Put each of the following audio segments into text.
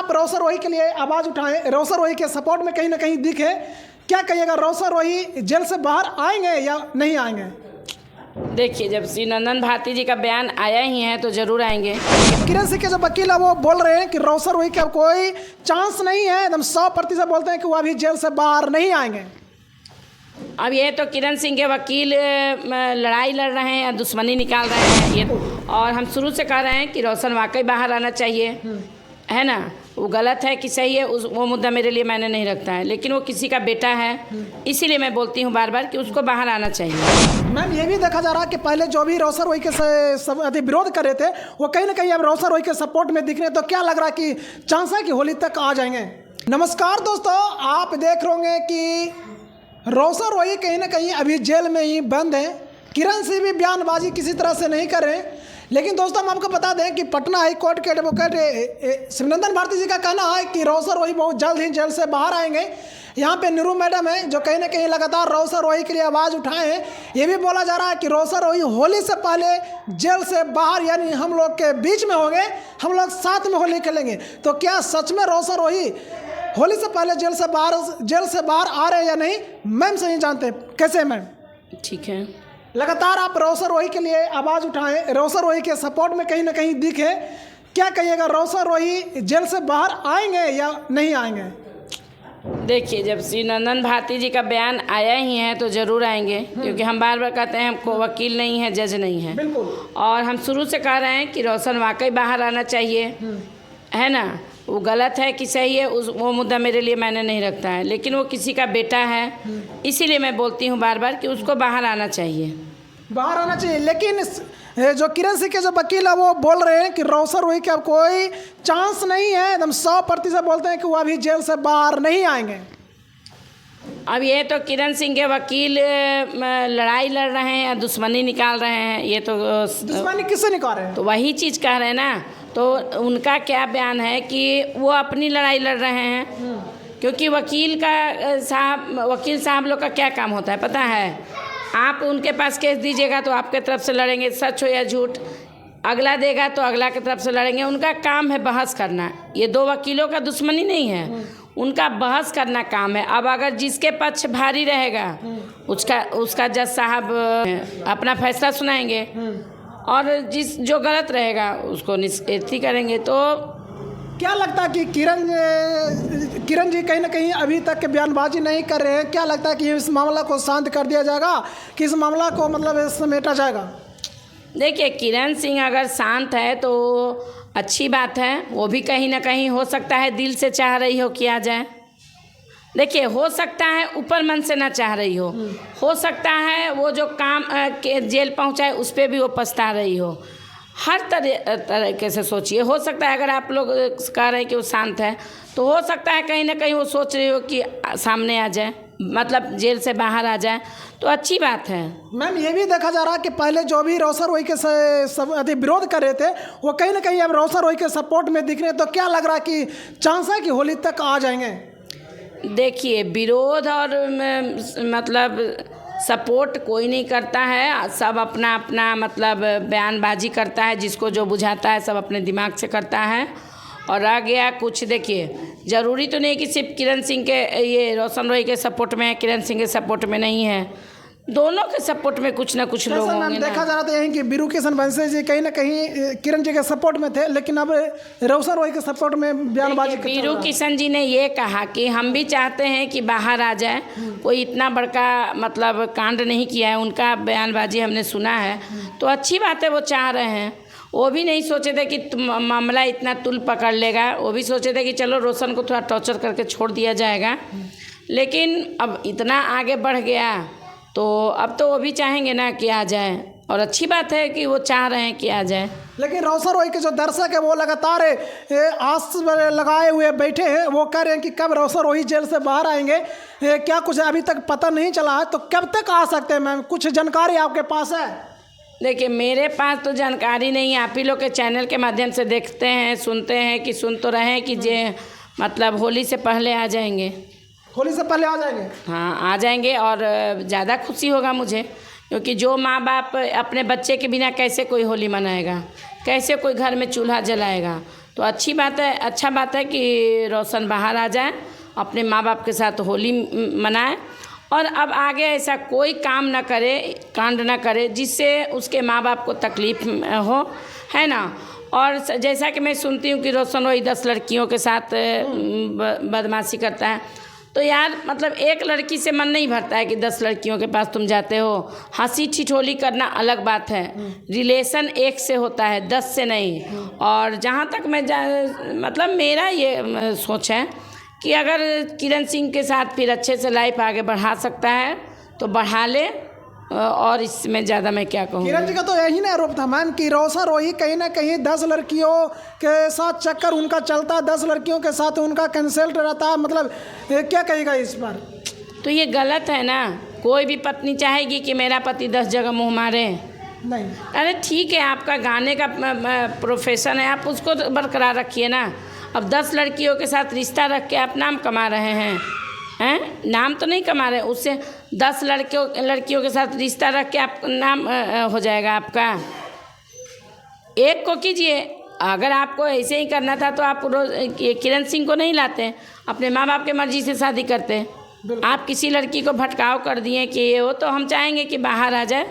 आप रोशन रोही के लिए आवाज़ उठाएं, रोशन रोही के सपोर्ट में कहीं ना कहीं दिखे। क्या कहिएगा, रोशन रोही जेल से बाहर आएंगे या नहीं आएंगे? देखिए, जब श्री नंदन भारती जी का बयान आया ही है तो जरूर आएंगे। किरण सिंह के जो वकील है वो बोल रहे हैं कि रोशन रोही का कोई चांस नहीं है, एकदम 100% बोलते हैं कि वो अभी जेल से बाहर नहीं आएंगे। अब ये तो किरण सिंह के वकील लड़ाई लड़ रहे हैं या दुश्मनी निकाल रहे हैं ये, और हम शुरू से कह रहे हैं कि रोशन वाकई बाहर आना चाहिए, है ना। वो गलत है कि सही है, वो मुद्दा मेरे लिए मैंने नहीं रखता है, लेकिन वो किसी का बेटा है, इसीलिए मैं बोलती हूँ बार बार कि उसको बाहर आना चाहिए। मैम, ये भी देखा जा रहा है कि पहले जो भी रोशन रोही के विरोध कर रहे थे वो कहीं ना कहीं अब रोशन रोही के सपोर्ट में दिख रहे हैं, तो क्या लग रहा है कि चांस है कि होली तक आ जाएंगे? नमस्कार दोस्तों, आप देख रहे होंगे कि रोशन रोही कहीं ना कहीं अभी जेल में ही बंद है। किरण सिंह भी बयानबाजी किसी तरह से नहीं कर रहे, लेकिन दोस्तों हम आपको बता दें कि पटना हाई कोर्ट के एडवोकेट श्री नंदन भारती जी का कहना है कि रोशन रोही बहुत जल्द ही जेल से बाहर आएंगे। यहाँ पे नीरू मैडम है जो कहीं ना कहीं लगातार रोशन रोही के लिए आवाज़ उठाए हैं। ये भी बोला जा रहा है कि रोशन रोही होली से पहले जेल से बाहर, यानी हम लोग के बीच में होंगे, हम लोग साथ में होली खेलेंगे। तो क्या सच में रोशन रोही होली से पहले जेल से बाहर आ रहे हैं या नहीं, मैम से ही जानते हैं। कैसे मैम? ठीक है, लगातार आप रोशन रोही के लिए आवाज़ उठाएं, रोशन रोही के सपोर्ट में कहीं ना कहीं दिखे। क्या कहिएगा, रोशन रोही जेल से बाहर आएंगे या नहीं आएंगे? देखिए, जब श्री नंदन भारती जी का बयान आया ही है तो ज़रूर आएंगे, क्योंकि हम बार बार कहते हैं हमको वकील नहीं है, जज नहीं है। बिल्कुल। और हम शुरू से कह रहे हैं कि रोशन वाकई बाहर आना चाहिए, है ना। वो गलत है कि सही है, वो मुद्दा मेरे लिए मैंने नहीं रखता है, लेकिन वो किसी का बेटा है, इसीलिए मैं बोलती हूँ बार बार कि उसको बाहर आना चाहिए। बाहर आना चाहिए, लेकिन जो किरण सिंह के जो वकील है वो बोल रहे हैं कि रोशन रोही का कोई चांस नहीं है, एकदम 100% बोलते हैं कि वो अभी जेल से बाहर नहीं आएंगे। अब ये तो किरण सिंह के वकील लड़ाई लड़ रहे हैं या दुश्मनी निकाल रहे हैं, ये तो दुश्मनी किससे निकाल रहे हैं? तो वही चीज़ कह रहे हैं ना। तो उनका क्या बयान है कि वो अपनी लड़ाई लड़ रहे हैं, क्योंकि वकील साहब लोग का क्या काम होता है पता है? आप उनके पास केस दीजिएगा तो आपके तरफ से लड़ेंगे, सच हो या झूठ। अगला देगा तो अगला की तरफ से लड़ेंगे। उनका काम है बहस करना। ये दो वकीलों का दुश्मनी नहीं है, उनका बहस करना काम है। अब अगर जिसके पक्ष भारी रहेगा उसका जज साहब अपना फैसला सुनाएंगे, और जो गलत रहेगा उसको निष्क्रिय करेंगे। तो क्या लगता है कि किरण जी कहीं ना कहीं अभी तक बयानबाजी नहीं कर रहे हैं? क्या लगता है कि इस मामला को शांत कर दिया जाएगा कि इस मामला को मतलब समेटा जाएगा? देखिए, किरण सिंह अगर शांत है तो अच्छी बात है। वो भी कहीं ना कहीं हो सकता है दिल से चाह रही हो कि आ जाए। देखिए, हो सकता है ऊपर मन से ना चाह रही हो सकता है वो जो काम के जेल पहुंचाए उस पर भी वो पछता रही हो। हर तरीके से सोचिए। हो सकता है अगर आप लोग कह रहे हैं कि वो शांत है, तो हो सकता है कहीं ना कहीं वो सोच रही हो कि सामने आ जाए, मतलब जेल से बाहर आ जाए, तो अच्छी बात है। मैम, ये भी देखा जा रहा है कि पहले जो भी रोशन रोही के विरोध कर रहे थे वो कहीं ना कहीं अब रोशन रोही के सपोर्ट में दिख रहे हैं, तो क्या लग रहा है कि चांस है कि होली तक आ जाएंगे? देखिए, विरोध और मतलब सपोर्ट कोई नहीं करता है, सब अपना अपना मतलब बयानबाजी करता है, जिसको जो बुझाता है सब अपने दिमाग से करता है। और रह गया कुछ, देखिए ज़रूरी तो नहीं कि सिर्फ किरण सिंह के ये रोशन रोही के सपोर्ट में है, किरण सिंह के सपोर्ट में नहीं है, दोनों के सपोर्ट में कुछ ना कुछ लोग होंगे। देखा जा रहा था यही कि बीरू किशन बंसल जी कहीं ना कहीं किरण जी के सपोर्ट में थे, लेकिन अब रोशन रोही के सपोर्ट में बयानबाजी। बीरू किशन जी ने ये कहा कि हम भी चाहते हैं कि बाहर आ जाए, कोई इतना बड़का मतलब कांड नहीं किया है। उनका बयानबाजी हमने सुना है, तो अच्छी बात है, वो चाह रहे हैं। वो भी नहीं सोचे थे कि मामला इतना तुल पकड़ लेगा, वो भी सोचे थे कि चलो रोशन को थोड़ा टॉर्चर करके छोड़ दिया जाएगा, लेकिन अब इतना आगे बढ़ गया तो अब तो वो भी चाहेंगे ना कि आ जाए, और अच्छी बात है कि वो चाह रहे हैं कि आ जाए। लेकिन रोशन रोही के जो दर्शक है वो लगातार आस लगाए हुए बैठे हैं, वो कह रहे हैं कि कब रोशन रोही जेल से बाहर आएंगे। क्या कुछ अभी तक पता नहीं चला है, तो कब तक आ सकते हैं मैम? कुछ जानकारी आपके पास है? देखिए, मेरे पास तो जानकारी नहीं है। आप ही लोग के चैनल के माध्यम से देखते हैं, सुनते हैं कि सुन तो रहे हैं कि मतलब होली से पहले आ जाएंगे। होली से पहले आ जाएंगे? हाँ, आ जाएंगे, और ज़्यादा खुशी होगा मुझे, क्योंकि जो माँ बाप अपने बच्चे के बिना कैसे कोई होली मनाएगा, कैसे कोई घर में चूल्हा जलाएगा। तो अच्छी बात है, अच्छा बात है कि रोशन बाहर आ जाए, अपने माँ बाप के साथ होली मनाए और अब आगे ऐसा कोई काम ना करे, कांड ना करे जिससे उसके माँ बाप को तकलीफ़ हो, है ना। और जैसा कि मैं सुनती हूँ कि रोशन वही 10 लड़कियों के साथ बदमाशी करता है, तो यार मतलब एक लड़की से मन नहीं भरता है कि 10 लड़कियों के पास तुम जाते हो। हंसी ठिठोली करना अलग बात है, रिलेशन एक से होता है, 10 से नहीं। और जहाँ तक मैं मतलब मेरा ये सोच है कि अगर किरण सिंह के साथ फिर अच्छे से लाइफ आगे बढ़ा सकता है तो बढ़ा ले, और इसमें ज़्यादा मैं क्या कहूँ। किरण जी का तो यही ना आरोप था मैम कि रोसा रोही कहीं ना कहीं 10 लड़कियों के साथ चक्कर उनका चलता है, 10 लड़कियों के साथ उनका कंसल्ट रहता है, मतलब क्या कहेगा इस पर? तो ये गलत है ना। कोई भी पत्नी चाहेगी कि मेरा पति 10 जगह मुँह मारे? नहीं। अरे ठीक है, आपका गाने का प्रोफेशन है, आप उसको बरकरार रखिए ना। अब 10 लड़कियों के साथ रिश्ता रख के आप नाम कमा रहे हैं, नाम तो नहीं कमा रहे, उससे 10 लड़कियों के साथ रिश्ता रख के आप नाम हो जाएगा आपका। एक को कीजिए, अगर आपको ऐसे ही करना था तो आप किरण सिंह को नहीं लाते, अपने माँ बाप के मर्जी से शादी करते। आप किसी लड़की को भटकाव कर दिए कि ये हो, तो हम चाहेंगे कि बाहर आ जाए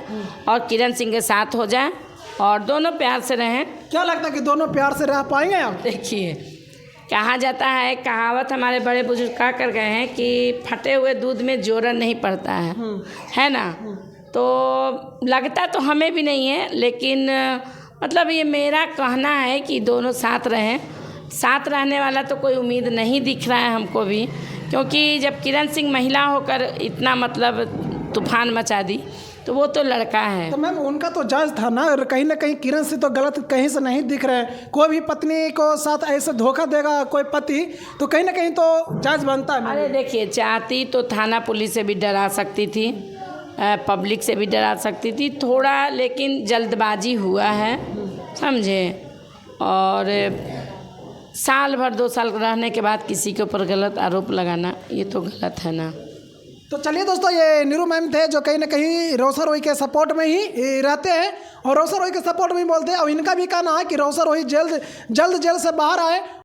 और किरण सिंह के साथ हो जाए और दोनों प्यार से रहें। क्या लगता है कि दोनों प्यार से रह पाएंगे आप? देखिए, कहा जाता है, कहावत हमारे बड़े बुजुर्ग कहा कर गए हैं कि फटे हुए दूध में जोरन नहीं पड़ता है ना। तो लगता तो हमें भी नहीं है, लेकिन मतलब ये मेरा कहना है कि दोनों साथ रहें। साथ रहने वाला तो कोई उम्मीद नहीं दिख रहा है हमको भी, क्योंकि जब किरण सिंह महिला होकर इतना मतलब तूफान मचा दी तो वो तो लड़का है। तो मैम उनका तो जायज़ था ना कहीं किरण से तो गलत कहीं से नहीं दिख रहा है। कोई भी पत्नी को साथ ऐसे धोखा देगा कोई पति, तो कहीं ना कहीं तो जायज़ बनता है। अरे देखिए, चाहती तो थाना पुलिस से भी डरा सकती थी, पब्लिक से भी डरा सकती थी थोड़ा, लेकिन जल्दबाजी हुआ है, समझे। और साल भर 2 साल रहने के बाद किसी के ऊपर गलत आरोप लगाना, ये तो गलत है ना। तो चलिए दोस्तों, ये नीरू मैम थे जो कहीं ना कहीं रोसा रोही के सपोर्ट में ही रहते हैं और रोसा रोही के सपोर्ट में ही बोलते हैं। और इनका भी कहना है कि रोसा रोही जल्द से बाहर आए